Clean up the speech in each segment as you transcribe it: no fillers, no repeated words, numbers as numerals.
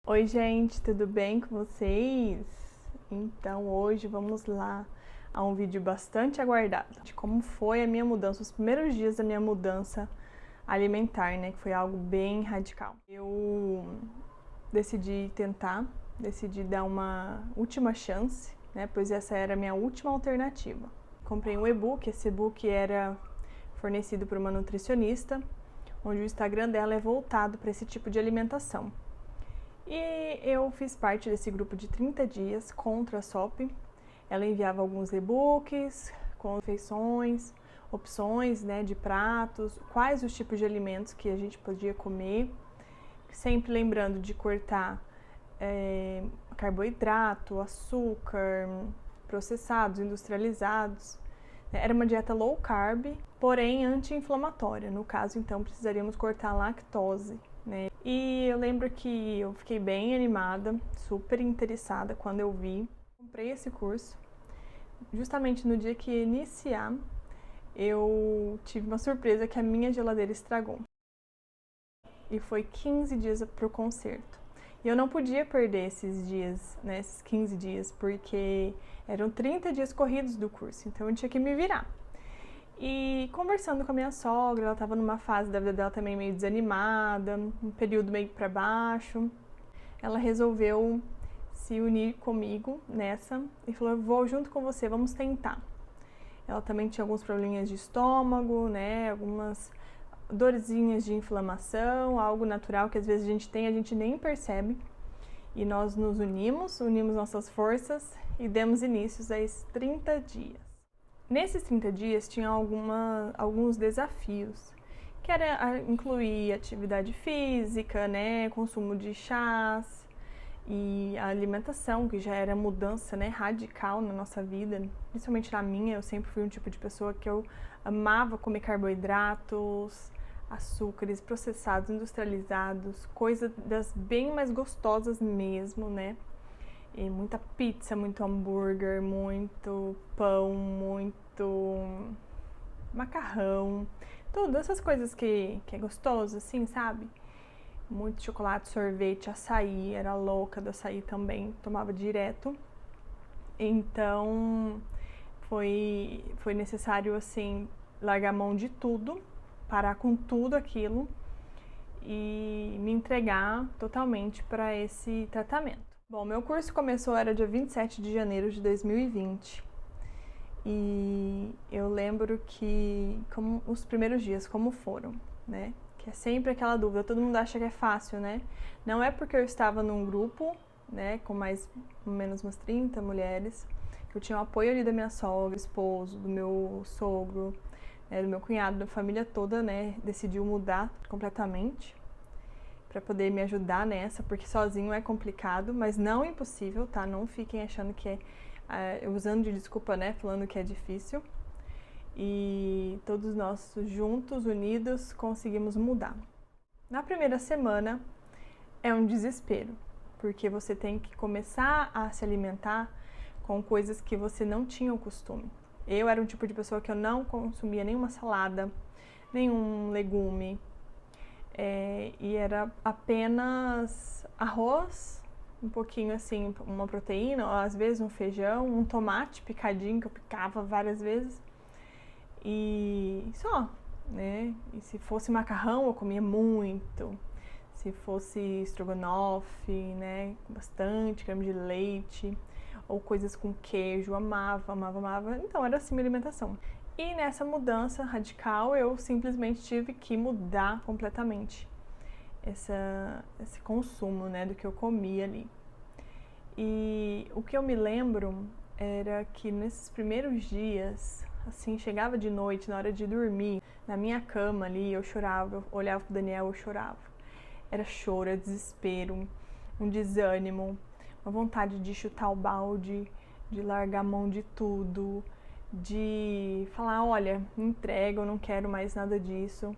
Oi, gente, tudo bem com vocês? Então, hoje vamos lá a um vídeo bastante aguardado de como foi a minha mudança, os primeiros dias da minha mudança alimentar, né? Que foi algo bem radical. Eu decidi dar uma última chance, né? Pois essa era a minha última alternativa. Comprei um e-book, esse e-book era fornecido por uma nutricionista, onde o Instagram dela é voltado para esse tipo de alimentação. E eu fiz parte desse grupo de 30 dias contra a SOP. Ela enviava alguns e-books com refeições, opções, né, de pratos, quais os tipos de alimentos que a gente podia comer, sempre lembrando de cortar carboidrato, açúcar, processados, industrializados. Era uma dieta low carb, porém anti-inflamatória. No caso, então, precisaríamos cortar a lactose, né? E eu lembro que eu fiquei bem animada, super interessada quando eu vi. Comprei esse curso. Justamente no dia que ia iniciar, eu tive uma surpresa que a minha geladeira estragou. E foi 15 dias para o conserto. E eu não podia perder esses dias, né, esses 15 dias, porque eram 30 dias corridos do curso, então eu tinha que me virar. E conversando com a minha sogra, ela estava numa fase da vida dela também meio desanimada, um período meio para baixo. Ela resolveu se unir comigo nessa e falou: eu vou junto com você, vamos tentar. Ela também tinha alguns probleminhas de estômago, né, algumas dorzinhas de inflamação, algo natural que às vezes a gente nem percebe. E nós nos unimos nossas forças e demos início a esses 30 dias. Nesses 30 dias tinha alguns desafios, que era incluir atividade física, né, consumo de chás e a alimentação, que já era mudança, né, radical na nossa vida, principalmente na minha. Eu sempre fui um tipo de pessoa que eu amava comer carboidratos, açúcares processados, industrializados, coisas das bem mais gostosas mesmo, né? E muita pizza, muito hambúrguer, muito pão, muito macarrão, tudo, essas coisas que é gostoso, assim, sabe? Muito chocolate, sorvete, açaí, era louca do açaí também, tomava direto. Então, foi necessário, assim, largar a mão de tudo, parar com tudo aquilo e me entregar totalmente para esse tratamento. Bom, meu curso começou, era dia 27 de janeiro de 2020. E eu lembro que como os primeiros dias como foram, né? Que é sempre aquela dúvida, todo mundo acha que é fácil, né? Não é porque eu estava num grupo, né, com mais ou menos umas 30 mulheres, que eu tinha o apoio ali da minha sogra, esposo, do meu sogro, né, do meu cunhado, da família toda, né, decidiu mudar completamente para poder me ajudar nessa, porque sozinho é complicado, mas não impossível, tá? Não fiquem achando que usando de desculpa, né, falando que é difícil. E todos nós juntos, unidos, conseguimos mudar. Na primeira semana é um desespero, porque você tem que começar a se alimentar com coisas que você não tinha o costume. Eu era um tipo de pessoa que eu não consumia nenhuma salada, nenhum legume, e era apenas arroz, um pouquinho assim, uma proteína, ou às vezes um feijão, um tomate picadinho que eu picava várias vezes e só, né? E se fosse macarrão eu comia muito, se fosse estrogonofe, né, com bastante creme de leite ou coisas com queijo, amava, amava, amava. Então era assim minha alimentação. E nessa mudança radical eu simplesmente tive que mudar completamente esse consumo, né, do que eu comia ali. E o que eu me lembro era que nesses primeiros dias, assim, chegava de noite, na hora de dormir, na minha cama ali, eu chorava, eu olhava pro Daniel, eu chorava. Era choro, era desespero, um desânimo, uma vontade de chutar o balde, de largar a mão de tudo, de falar, olha, me entrega, eu não quero mais nada disso.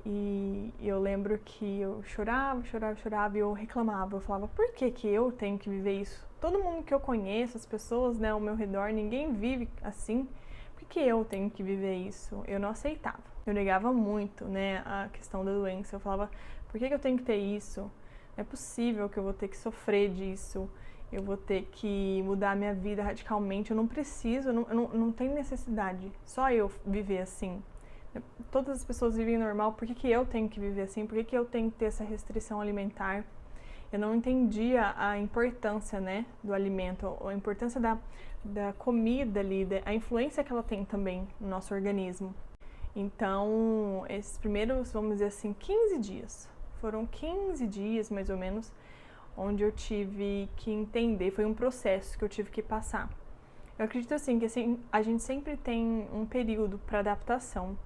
E eu lembro que eu chorava, chorava, chorava e eu reclamava. Eu falava, por que que eu tenho que viver isso? Todo mundo que eu conheço, as pessoas, né, ao meu redor, ninguém vive assim. Por que eu tenho que viver isso? Eu não aceitava. Eu negava muito, né, a questão da doença. Eu falava, por que que eu tenho que ter isso? Não é possível que eu vou ter que sofrer disso, eu vou ter que mudar a minha vida radicalmente, eu não preciso, não tem necessidade, só eu viver assim. Todas as pessoas vivem normal, por que eu tenho que viver assim? Por que eu tenho que ter essa restrição alimentar? Eu não entendia a importância, né, do alimento, a importância da comida ali, a influência que ela tem também no nosso organismo. Então, esses primeiros, vamos dizer assim, 15 dias, foram 15 dias mais ou menos, onde eu tive que entender, foi um processo que eu tive que passar. Eu acredito assim, que assim, a gente sempre tem um período para adaptação.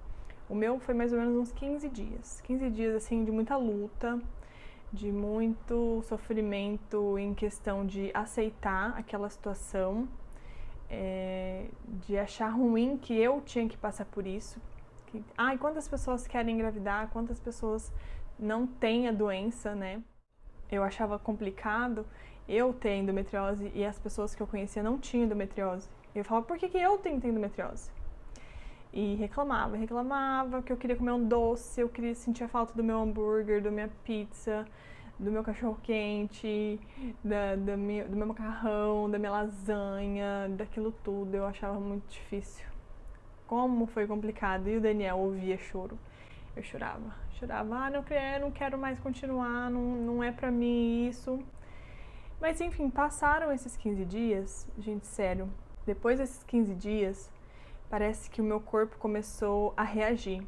O meu foi mais ou menos uns 15 dias. 15 dias assim de muita luta, de muito sofrimento em questão de aceitar aquela situação, de achar ruim que eu tinha que passar por isso. E quantas pessoas querem engravidar, quantas pessoas não têm a doença, né? Eu achava complicado eu ter endometriose e as pessoas que eu conhecia não tinham endometriose. Eu falava, por que eu tenho endometriose? E reclamava que eu queria comer um doce, eu queria sentir falta do meu hambúrguer, da minha pizza, do meu cachorro quente, do meu macarrão, da minha lasanha, daquilo tudo. Eu achava muito difícil. Como foi complicado. E o Daniel ouvia choro. Eu chorava. Não quero mais continuar, não é pra mim isso. Mas enfim, passaram esses 15 dias, gente, sério. Depois desses 15 dias, parece que o meu corpo começou a reagir.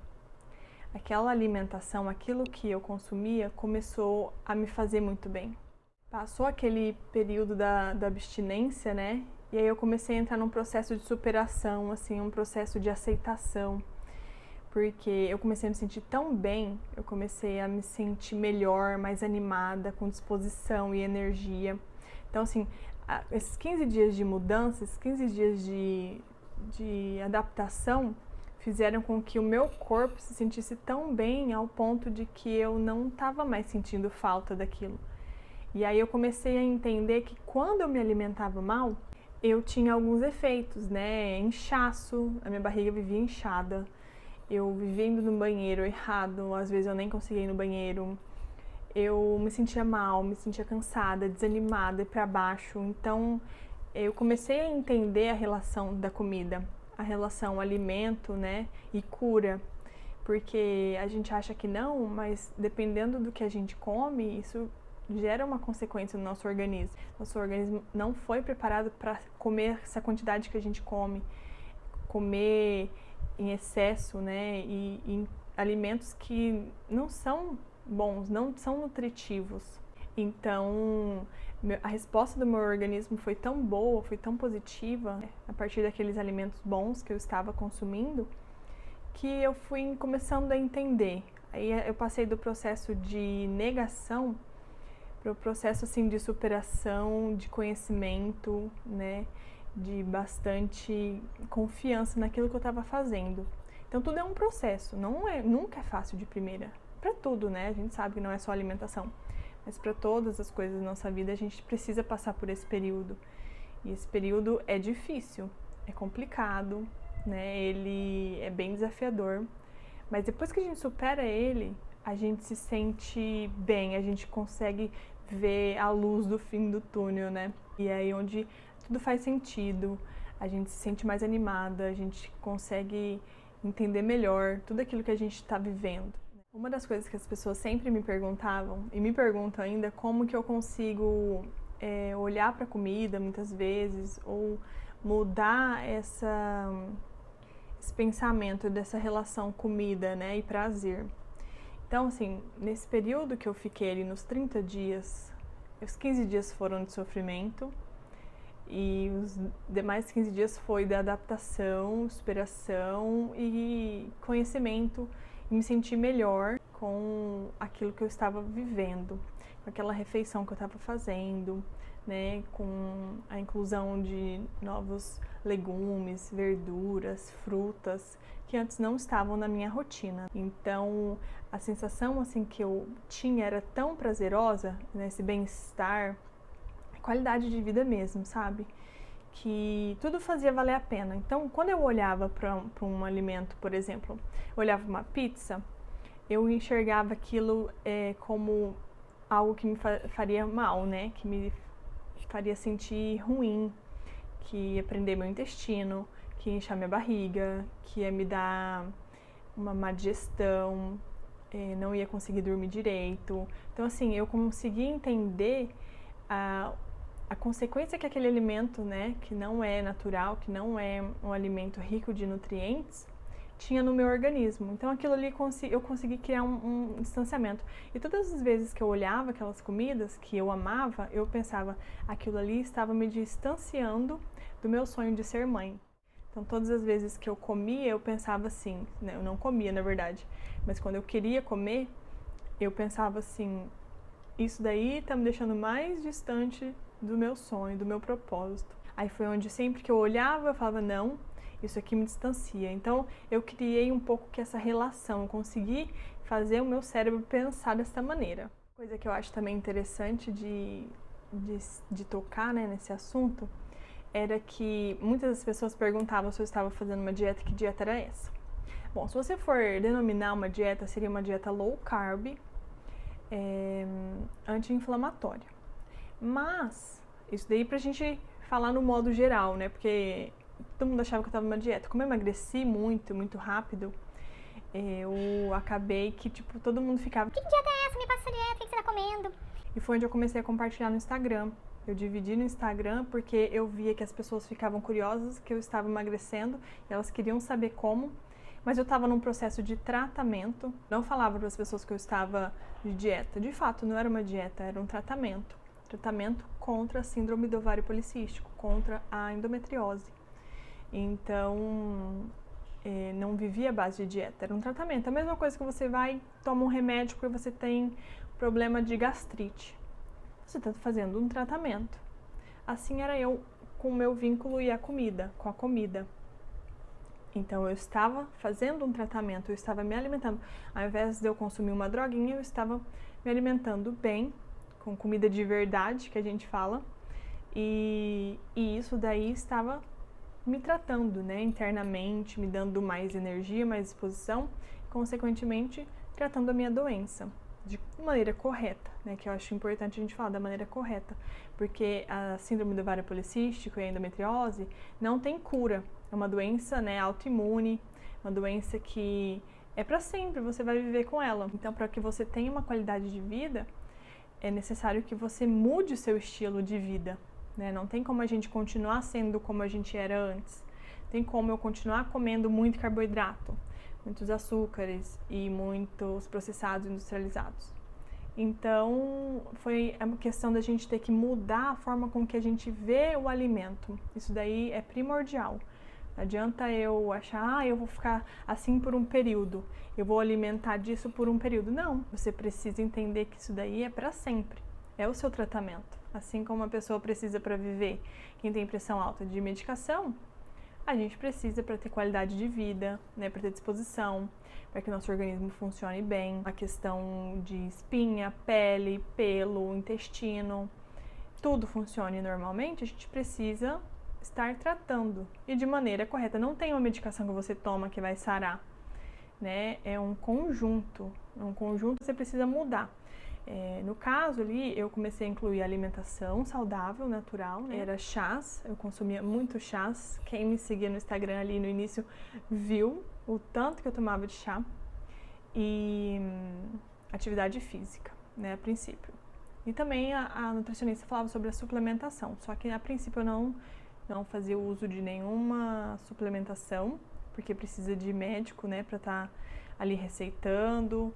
Aquela alimentação, aquilo que eu consumia, começou a me fazer muito bem. Passou aquele período da abstinência, né? E aí eu comecei a entrar num processo de superação, assim, um processo de aceitação. Porque eu comecei a me sentir tão bem, eu comecei a me sentir melhor, mais animada, com disposição e energia. Então, assim, esses 15 dias de mudança, esses 15 dias de adaptação, fizeram com que o meu corpo se sentisse tão bem ao ponto de que eu não estava mais sentindo falta daquilo. E aí eu comecei a entender que quando eu me alimentava mal, eu tinha alguns efeitos, né? Inchaço, a minha barriga vivia inchada. Eu vivia indo no banheiro errado, às vezes eu nem conseguia ir no banheiro. Eu me sentia mal, me sentia cansada, desanimada e para baixo. Então, eu comecei a entender a relação da comida, a relação alimento, né, e cura. Porque a gente acha que não, mas dependendo do que a gente come, isso gera uma consequência no nosso organismo. Nosso organismo não foi preparado para comer essa quantidade que a gente come, comer em excesso, né, e alimentos que não são bons, não são nutritivos. Então, a resposta do meu organismo foi tão boa, foi tão positiva, a partir daqueles alimentos bons que eu estava consumindo, que eu fui começando a entender. Aí eu passei do processo de negação para o processo assim de superação, de conhecimento, né, de bastante confiança naquilo que eu estava fazendo. Então tudo é um processo, nunca é fácil de primeira. Para tudo, né? A gente sabe que não é só alimentação, mas para todas as coisas da nossa vida a gente precisa passar por esse período. E esse período é difícil, é complicado, né? Ele é bem desafiador, mas depois que a gente supera ele, a gente se sente bem, a gente consegue ver a luz do fim do túnel, né? E é aí onde tudo faz sentido, a gente se sente mais animada, a gente consegue entender melhor tudo aquilo que a gente está vivendo. Uma das coisas que as pessoas sempre me perguntavam, e me perguntam ainda, como que eu consigo olhar para a comida muitas vezes, ou mudar esse pensamento dessa relação comida, né, e prazer. Então, assim, nesse período que eu fiquei ali nos 30 dias, os 15 dias foram de sofrimento e os demais 15 dias foi de adaptação, superação e conhecimento e me sentir melhor com aquilo que eu estava vivendo, com aquela refeição que eu estava fazendo, né, com a inclusão de novos legumes, verduras, frutas que antes não estavam na minha rotina. Então, a sensação assim que eu tinha era tão prazerosa, né, esse bem-estar, qualidade de vida mesmo, sabe? Que tudo fazia valer a pena. Então, quando eu olhava para um alimento, por exemplo, eu olhava uma pizza, eu enxergava aquilo como algo que me faria mal, né? Que me faria sentir ruim, que ia prender meu intestino, que ia inchar minha barriga, que ia me dar uma má digestão, não ia conseguir dormir direito. Então, assim, eu consegui entender a consequência que aquele alimento, né, que não é natural, que não é um alimento rico de nutrientes, tinha no meu organismo. Então aquilo ali eu consegui criar um distanciamento. E todas as vezes que eu olhava aquelas comidas que eu amava, eu pensava, aquilo ali estava me distanciando do meu sonho de ser mãe. Então todas as vezes que eu comia, eu pensava assim, né, eu não comia na verdade, mas quando eu queria comer, eu pensava assim, isso daí tá me deixando mais distante do meu sonho, do meu propósito. Aí foi onde sempre que eu olhava, eu falava, não, isso aqui me distancia. Então eu criei um pouco que essa relação, eu consegui fazer o meu cérebro pensar dessa maneira. Coisa que eu acho também interessante de tocar, né, nesse assunto, era que muitas das pessoas perguntavam se eu estava fazendo uma dieta, que dieta era essa. Bom, se você for denominar uma dieta, seria uma dieta low carb, anti-inflamatória. Mas, isso daí pra gente falar no modo geral, né? Porque todo mundo achava que eu tava numa dieta. Como eu emagreci muito, muito rápido, eu acabei que, tipo, todo mundo ficava, que dieta é essa? Me passa essa dieta, o que você tá comendo? E foi onde eu comecei a compartilhar no Instagram. Eu dividi no Instagram porque eu via que as pessoas ficavam curiosas que eu estava emagrecendo e elas queriam saber como. Mas eu estava num processo de tratamento. Não falava para as pessoas que eu estava de dieta. De fato, não era uma dieta, era um tratamento. Tratamento contra a síndrome do ovário policístico, contra a endometriose. Então, não vivia à base de dieta, era um tratamento. A mesma coisa que você vai, toma um remédio porque você tem problema de gastrite. Você está fazendo um tratamento. Assim era eu com o meu vínculo com a comida. Então eu estava fazendo um tratamento, eu estava me alimentando. Ao invés de eu consumir uma droguinha, eu estava me alimentando bem, com comida de verdade, que a gente fala. E isso daí estava me tratando, né, internamente, me dando mais energia, mais disposição, e, consequentemente, tratando a minha doença de maneira correta, né, que eu acho importante a gente falar da maneira correta, porque a síndrome do ovário policístico e a endometriose não tem cura. É uma doença, né, autoimune, uma doença que é para sempre, você vai viver com ela. Então, para que você tenha uma qualidade de vida, é necessário que você mude o seu estilo de vida, né? Não tem como a gente continuar sendo como a gente era antes. Tem como eu continuar comendo muito carboidrato, muitos açúcares e muitos processados industrializados. Então, foi uma questão da gente ter que mudar a forma com que a gente vê o alimento. Isso daí é primordial. Não adianta eu achar, eu vou ficar assim por um período, eu vou alimentar disso por um período. Não, você precisa entender que isso daí é para sempre, é o seu tratamento. Assim como uma pessoa precisa para viver, quem tem pressão alta de medicação, a gente precisa para ter qualidade de vida, né, para ter disposição, para que nosso organismo funcione bem. A questão de espinha, pele, pelo, intestino, tudo funcione normalmente, a gente precisa estar tratando e de maneira correta. Não tem uma medicação que você toma que vai sarar, né? É um conjunto que você precisa mudar. No caso ali, eu comecei a incluir alimentação saudável, natural, né? Era chás, eu consumia muito chás. Quem me seguia no Instagram ali no início viu o tanto que eu tomava de chá. E atividade física, né, a princípio. E também a nutricionista falava sobre a suplementação, só que a princípio eu não fazia uso de nenhuma suplementação, porque precisa de médico, né, para estar ali receitando,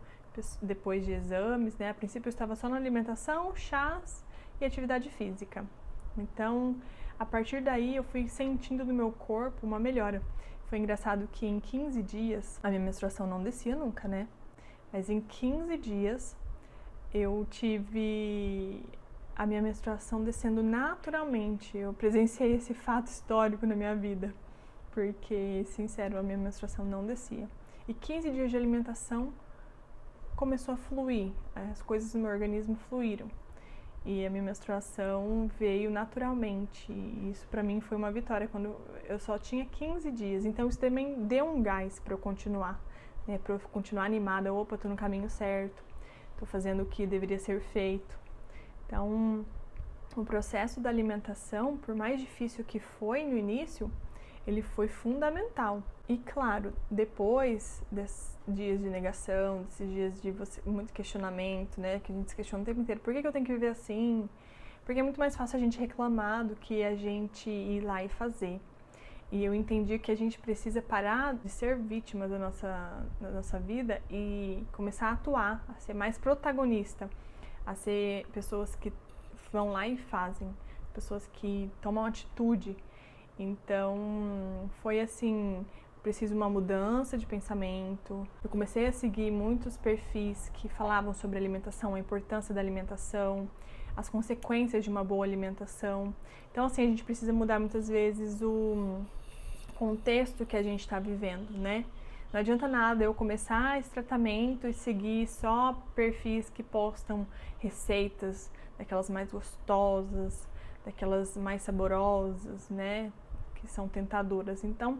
depois de exames, né. A princípio eu estava só na alimentação, chás e atividade física. Então, a partir daí eu fui sentindo no meu corpo uma melhora. Foi engraçado que em 15 dias, a minha menstruação não descia nunca, né, mas em 15 dias eu tive a minha menstruação descendo naturalmente. Eu presenciei esse fato histórico na minha vida, porque, sincero, a minha menstruação não descia. E 15 dias de alimentação começou a fluir, as coisas no meu organismo fluíram. E a minha menstruação veio naturalmente. E isso pra mim foi uma vitória, quando eu só tinha 15 dias. Então isso também deu um gás pra eu continuar, né, pra eu continuar animada. Opa, tô no caminho certo. estou fazendo o que deveria ser feito. Então, o processo da alimentação, por mais difícil que foi no início, ele foi fundamental. E claro, depois desses dias de negação, desses dias de muito questionamento, né, que a gente se questiona o tempo inteiro, por que eu tenho que viver assim? Porque é muito mais fácil a gente reclamar do que a gente ir lá e fazer. E eu entendi que a gente precisa parar de ser vítima da nossa vida e começar a atuar, a ser mais protagonista, a ser pessoas que vão lá e fazem, pessoas que tomam atitude. Então, foi assim, preciso uma mudança de pensamento. Eu comecei a seguir muitos perfis que falavam sobre alimentação, a importância da alimentação, as consequências de uma boa alimentação. Então, assim, a gente precisa mudar muitas vezes o contexto que a gente está vivendo, né? Não adianta nada eu começar esse tratamento e seguir só perfis que postam receitas daquelas mais gostosas, daquelas mais saborosas, né? Que são tentadoras. Então,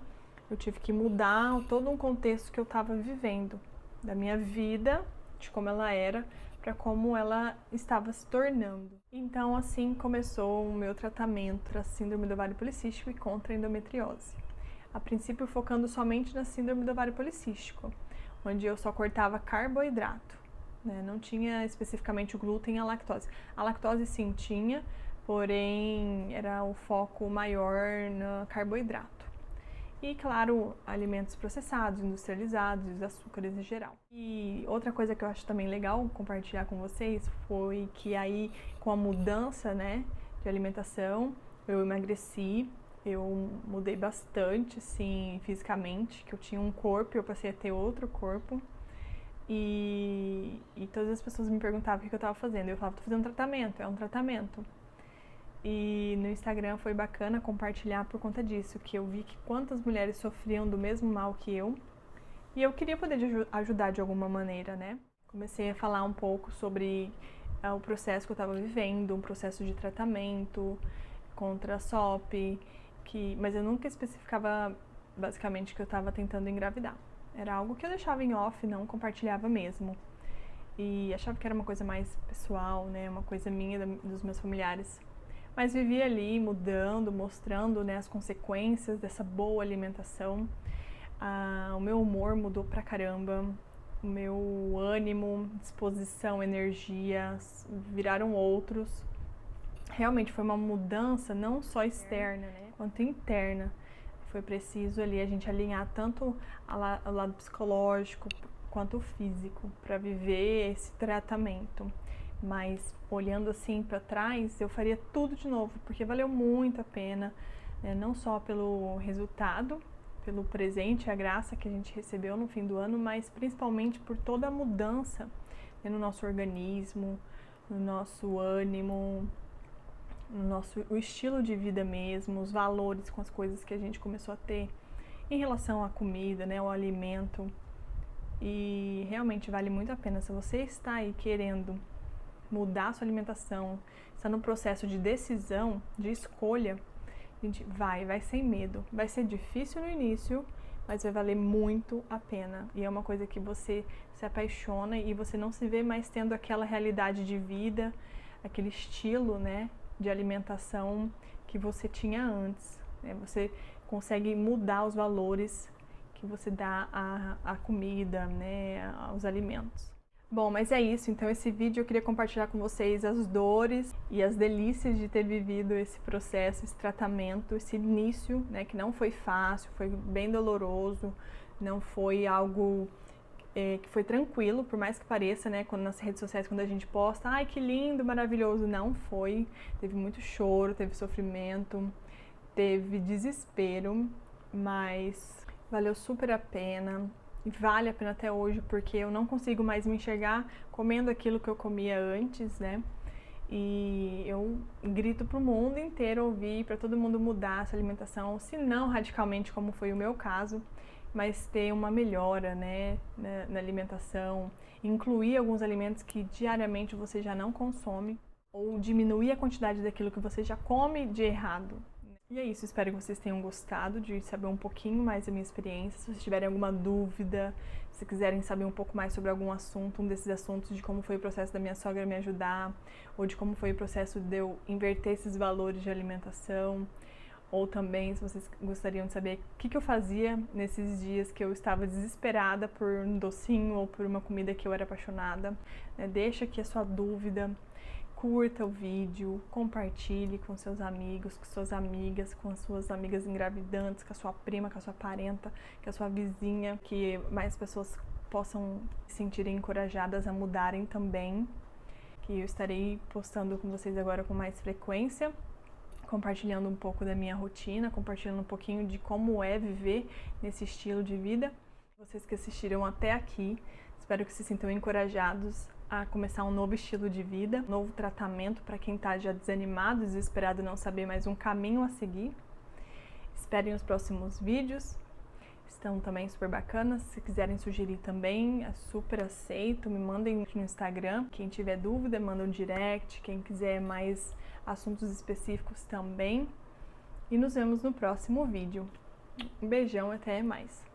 eu tive que mudar todo um contexto que eu estava vivendo, da minha vida, de como ela era, para como ela estava se tornando. Então, assim começou o meu tratamento para síndrome do ovário policístico e contra a endometriose. A princípio, focando somente na síndrome do ovário policístico, onde eu só cortava carboidrato, né? Não tinha especificamente o glúten e a lactose. A lactose sim tinha, porém era o foco maior no carboidrato. E, claro, alimentos processados, industrializados, os açúcares em geral. E outra coisa que eu acho também legal compartilhar com vocês foi que aí, com a mudança, né, de alimentação, eu emagreci, eu mudei bastante, assim, fisicamente, que eu tinha um corpo e eu passei a ter outro corpo. E todas as pessoas me perguntavam o que eu estava fazendo. Eu falava, tô fazendo tratamento, é um tratamento. E no Instagram foi bacana compartilhar por conta disso, que eu vi que quantas mulheres sofriam do mesmo mal que eu. E eu queria poder ajudar de alguma maneira, né? Comecei a falar um pouco sobre o processo que eu estava vivendo, um processo de tratamento contra a SOP, mas eu nunca especificava basicamente que eu estava tentando engravidar. Era algo que eu deixava em off, não compartilhava mesmo. E achava que era uma coisa mais pessoal, né? Uma coisa minha, dos meus familiares. Mas vivia ali mudando, mostrando, né, as consequências dessa boa alimentação. O meu humor mudou pra caramba, o meu ânimo, disposição, energia viraram outros. Realmente foi uma mudança não só externa, né, quanto interna. Foi preciso ali a gente alinhar tanto ao lado psicológico quanto o físico para viver esse tratamento. Mas olhando assim para trás, eu faria tudo de novo, porque valeu muito a pena, né? Não só pelo resultado, pelo presente, a graça que a gente recebeu no fim do ano, mas principalmente por toda a mudança, né, no nosso organismo, no nosso ânimo, o estilo de vida mesmo, os valores com as coisas que a gente começou a ter em relação à comida, né, ao alimento. E realmente vale muito a pena. Se você está aí querendo mudar a sua alimentação, está no processo de decisão, de escolha, gente, vai sem medo. Vai ser difícil no início, mas vai valer muito a pena. E é uma coisa que você se apaixona e você não se vê mais tendo aquela realidade de vida, aquele estilo, né, de alimentação que você tinha antes, né? Você consegue mudar os valores que você dá à comida, né, aos alimentos. Bom, mas é isso. Então esse vídeo eu queria compartilhar com vocês as dores e as delícias de ter vivido esse processo, esse tratamento, esse início, né, que não foi fácil, foi bem doloroso, não foi algo que foi tranquilo, por mais que pareça, né, quando nas redes sociais, quando a gente posta, ai que lindo, maravilhoso, não foi. Teve muito choro, teve sofrimento, teve desespero, mas valeu super a pena. E vale a pena até hoje, porque eu não consigo mais me enxergar comendo aquilo que eu comia antes, né? E eu grito pro mundo inteiro ouvir, para todo mundo mudar essa alimentação, se não radicalmente como foi o meu caso, mas ter uma melhora, né, na alimentação, incluir alguns alimentos que diariamente você já não consome, ou diminuir a quantidade daquilo que você já come de errado. E é isso, espero que vocês tenham gostado de saber um pouquinho mais da minha experiência. Se vocês tiverem alguma dúvida, se quiserem saber um pouco mais sobre algum assunto, um desses assuntos de como foi o processo da minha sogra me ajudar, ou de como foi o processo de eu inverter esses valores de alimentação, ou também se vocês gostariam de saber o que eu fazia nesses dias que eu estava desesperada por um docinho ou por uma comida que eu era apaixonada, né? Deixa aqui a sua dúvida. Curta o vídeo, compartilhe com seus amigos, com suas amigas, com as suas amigas engravidantes, com a sua prima, com a sua parenta, com a sua vizinha, que mais pessoas possam se sentirem encorajadas a mudarem também. Que eu estarei postando com vocês agora com mais frequência, compartilhando um pouco da minha rotina, compartilhando um pouquinho de como é viver nesse estilo de vida. Vocês que assistiram até aqui, espero que se sintam encorajados a começar um novo estilo de vida, um novo tratamento para quem está já desanimado, desesperado, não saber mais um caminho a seguir. Esperem os próximos vídeos, estão também super bacanas. Se quiserem sugerir também, é super aceito. Me mandem no Instagram. Quem tiver dúvida, manda um direct. Quem quiser mais assuntos específicos também. E nos vemos no próximo vídeo. Um beijão, até mais!